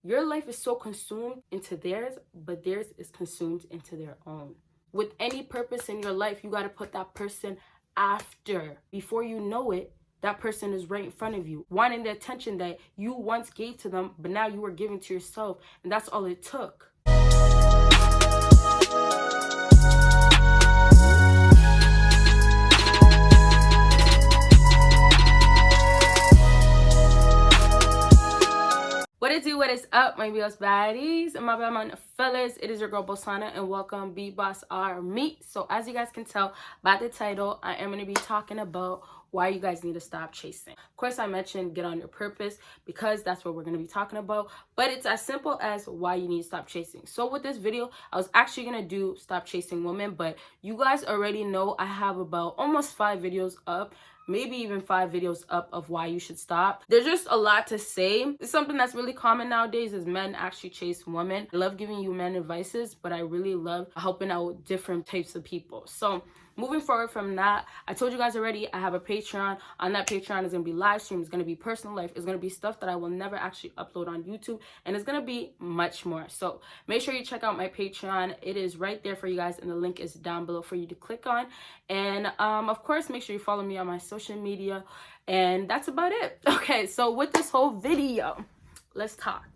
Your life is so consumed into theirs, but theirs is consumed into their own. With any purpose in your life, you got to put that person after. Before you know it, that person is right in front of you, wanting the attention that you once gave to them, but now you are giving to yourself. And that's all it took. What it do, what is up, my BBossBaddies and my fellas? It is your girl Bosana and welcome BBossArmy. So as you guys can tell by the title, I am going to be talking about why you guys need to stop chasing. Of course, I mentioned get on your purpose because that's what we're going to be talking about, but it's as simple as why you need to stop chasing. So with this video, I was actually going to do stop chasing women, but you guys already know I have about almost 5 videos up, maybe even 5 videos up of why you should stop. There's just a lot to say. It's something that's really common nowadays is men actually chase women. I love giving you men advices, but I really love helping out different types of people. So moving forward from that, I told you guys already, I have a Patreon. On that Patreon is going to be live stream, it's going to be personal life, it's going to be stuff that I will never actually upload on YouTube, and it's going to be much more. So make sure you check out my Patreon. It is right there for you guys, and the link is down below for you to click on. And of course, make sure you follow me on my social media, and that's about it. Okay, so with this whole video, let's talk.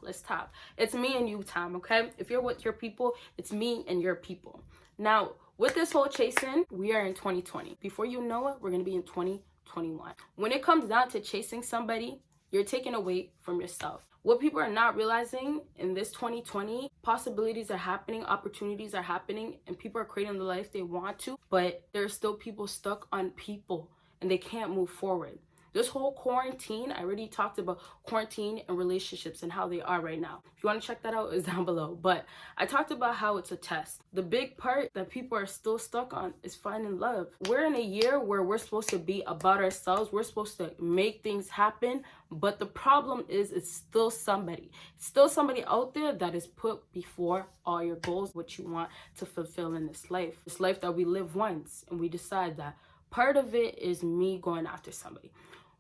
It's me and you time, okay? If you're with your people, it's me and your people. Now, with this whole chasing, we are in 2020. Before you know it, we're going to be in 2021. When it comes down to chasing somebody, you're taking away from yourself. What people are not realizing in this 2020, possibilities are happening, opportunities are happening, and people are creating the life they want to, but there are still people stuck on people and they can't move forward. This whole quarantine, I already talked about quarantine and relationships and how they are right now. If you want to check that out, it's down below. But I talked about how it's a test. The big part that people are still stuck on is finding love. We're in a year where we're supposed to be about ourselves. We're supposed to make things happen. But the problem is it's still somebody. It's still somebody out there that is put before all your goals, what you want to fulfill in this life. This life that we live once, and we decide that part of it is me going after somebody.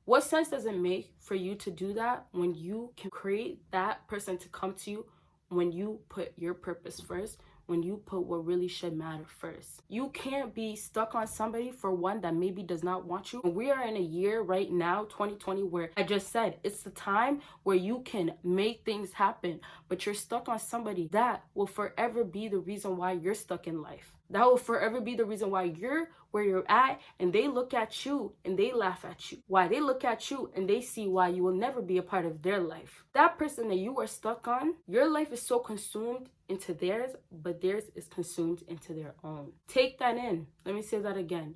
What sense does it make for you to do that when you can create that person to come to you, when you put your purpose first, when you put what really should matter first? You can't be stuck on somebody for one that maybe does not want you. We are in a year right now, 2020, where I just said it's the time where you can make things happen, but you're stuck on somebody that will forever be the reason why you're stuck in life. That will forever be the reason why you're where you're at, and they look at you and they laugh at you. Why? They look at you and they see why you will never be a part of their life. That person that you are stuck on, your life is so consumed into theirs, but theirs is consumed into their own. Take that in. Let me say that again.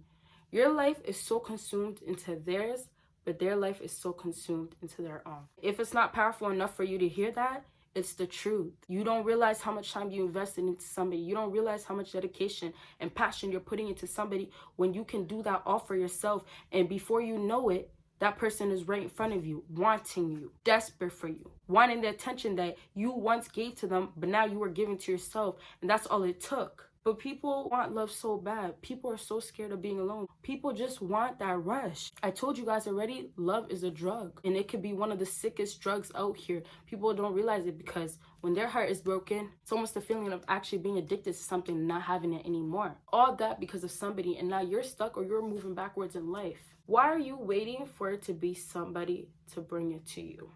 Your life is so consumed into theirs, but their life is so consumed into their own. If it's not powerful enough for you to hear that, it's the truth. You don't realize how much time you invested into somebody. You don't realize how much dedication and passion you're putting into somebody when you can do that all for yourself. And before you know it, that person is right in front of you, wanting you, desperate for you, wanting the attention that you once gave to them, but now you are giving to yourself. And that's all it took. But people want love so bad. People are so scared of being alone. People just want that rush. I told you guys already, love is a drug. And it could be one of the sickest drugs out here. People don't realize it because when their heart is broken, it's almost the feeling of actually being addicted to something and not having it anymore. All that because of somebody, and now you're stuck or you're moving backwards in life. Why are you waiting for it to be somebody to bring it to you?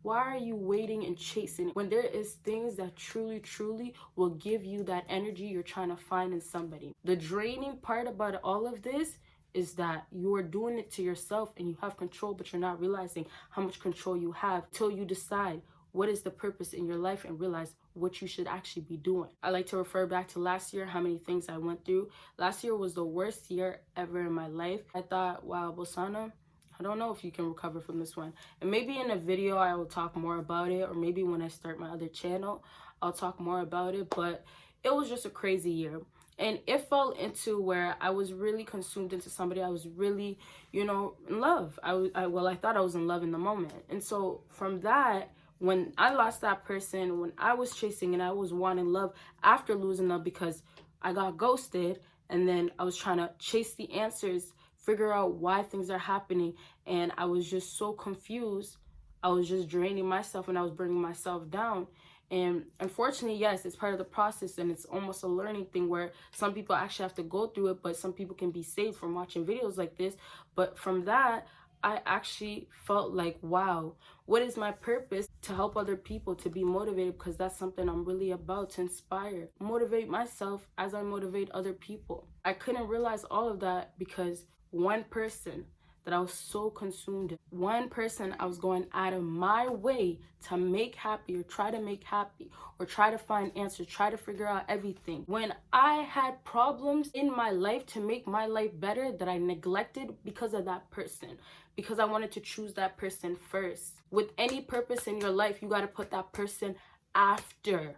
Why are you waiting and chasing when there is things that truly will give you that energy you're trying to find in somebody? The draining part about all of this is that you are doing it to yourself and you have control, but you're not realizing how much control you have till you decide what is the purpose in your life and realize what you should actually be doing. I like to refer back to last year, how many things I went through. Last year was the worst year ever in my life. I thought, wow, Bosana, I don't know if you can recover from this one. And maybe in a video I will talk more about it, or maybe when I start my other channel, I'll talk more about it. But it was just a crazy year. And it fell into where I was really consumed into somebody. I was really, in love. I thought I was in love in the moment. And so from that, when I lost that person, when I was chasing and I was wanting love after losing love because I got ghosted, and then I was trying to chase the answers, figure out why things are happening, and I was just so confused. I was just draining myself and I was bringing myself down. And unfortunately, yes, it's part of the process, and it's almost a learning thing where some people actually have to go through it, but some people can be saved from watching videos like this. But from that, I actually felt like, wow, what is my purpose? To help other people, to be motivated, because that's something I'm really about, to inspire, motivate myself as I motivate other people. I couldn't realize all of that because one person that I was so consumed in, one person I was going out of my way to make happy, or try to make happy, or try to find answers, try to figure out everything. When I had problems in my life to make my life better that I neglected because of that person, because I wanted to choose that person first. With any purpose in your life, you got to put that person after.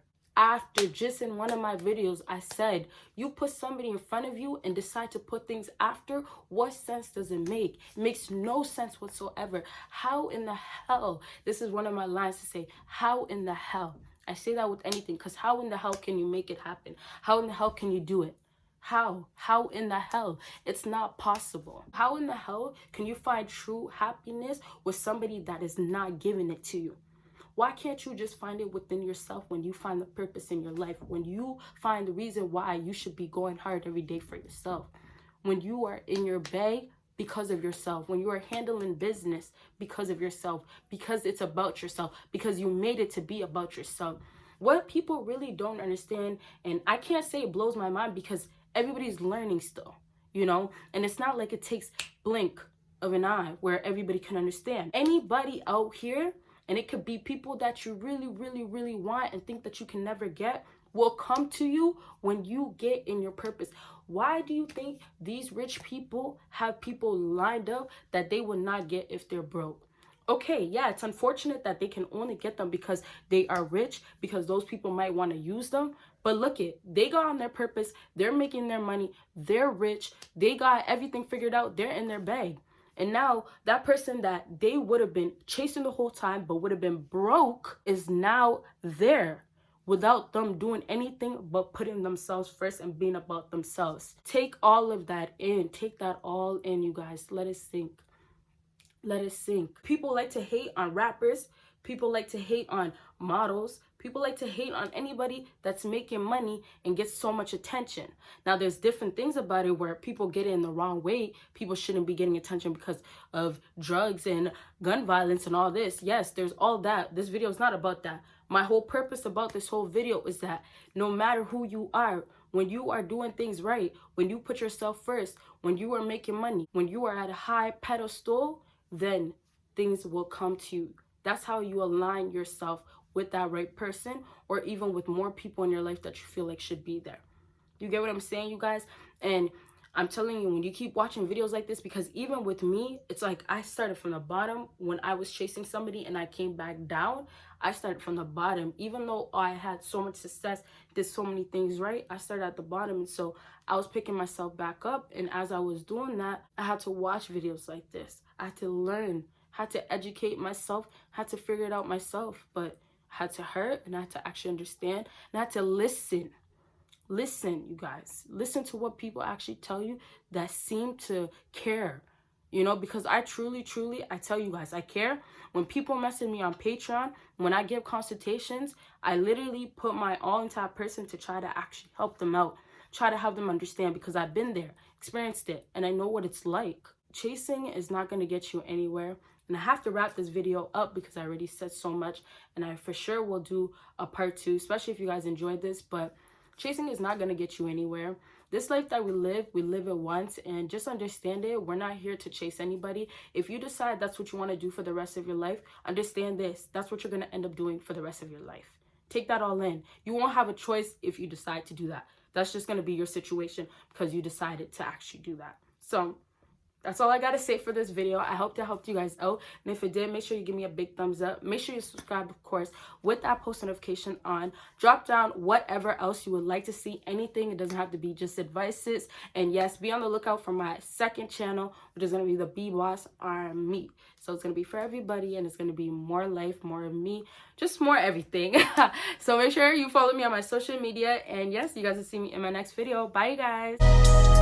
Just in one of my videos, I said, you put somebody in front of you and decide to put things after, what sense does it make? It makes no sense whatsoever. How in the hell? This is one of my lines to say, how in the hell? I say that with anything, because how in the hell can you make it happen? How in the hell can you do it? How in the hell? It's not possible. How in the hell can you find true happiness with somebody that is not giving it to you? Why can't you just find it within yourself when you find the purpose in your life? When you find the reason why you should be going hard every day for yourself? When you are in your bag because of yourself, when you are handling business because of yourself, because it's about yourself, because you made it to be about yourself. What people really don't understand, and I can't say it blows my mind because everybody's learning still, you know, and it's not like it takes blink of an eye where everybody can understand. Anybody out here, and it could be people that you really, really, really want and think that you can never get, will come to you when you get in your purpose. Why do you think these rich people have people lined up that they would not get if they're broke? Okay, yeah, it's unfortunate that they can only get them because they are rich, because those people might want to use them. But look it, they got on their purpose, they're making their money, they're rich, they got everything figured out, they're in their bag. And now that person that they would have been chasing the whole time but would have been broke is now there without them doing anything but putting themselves first and being about themselves. Take all of that in. Take that all in, you guys. Let it sink. Let it sink. People like to hate on rappers. People like to hate on models. People like to hate on anybody that's making money and gets so much attention. Now, there's different things about it where people get it in the wrong way. People shouldn't be getting attention because of drugs and gun violence and all this. Yes, there's all that. This video is not about that. My whole purpose about this whole video is that no matter who you are, when you are doing things right, when you put yourself first, when you are making money, when you are at a high pedestal, then things will come to you. That's how you align yourself with that right person, or even with more people in your life that you feel like should be there. You get what I'm saying, you guys? And I'm telling you, when you keep watching videos like this, because even with me, it's like I started from the bottom when I was chasing somebody and I came back down. I started from the bottom. Even though I had so much success, did so many things right, I started at the bottom. And so I was picking myself back up. And as I was doing that, I had to watch videos like this. I had to learn, had to educate myself, had to figure it out myself. But I had to hurt, and I had to actually understand, and I had to listen. Listen, you guys. Listen to what people actually tell you that seem to care. You know, because I truly, I tell you guys, I care. When people message me on Patreon, when I give consultations, I literally put my all into that person to try to actually help them out. Try to help them understand, because I've been there, experienced it, and I know what it's like. Chasing is not going to get you anywhere. And I have to wrap this video up because I already said so much. And I for sure will do a part 2, especially if you guys enjoyed this. But chasing is not going to get you anywhere. This life that we live it once, and just understand it. We're not here to chase anybody. If you decide that's what you want to do for the rest of your life, understand this. That's what you're going to end up doing for the rest of your life. Take that all in. You won't have a choice if you decide to do that. That's just going to be your situation because you decided to actually do that. So that's all I got to say for this video. I hope that helped you guys out. And if it did, make sure you give me a big thumbs up. Make sure you subscribe, of course, with that post notification on. Drop down whatever else you would like to see. Anything. It doesn't have to be just advices. And yes, be on the lookout for my second channel, which is going to be the BBossArmy. So it's going to be for everybody, and it's going to be more life, more of me, just more everything. So make sure you follow me on my social media. And yes, you guys will see me in my next video. Bye, you guys.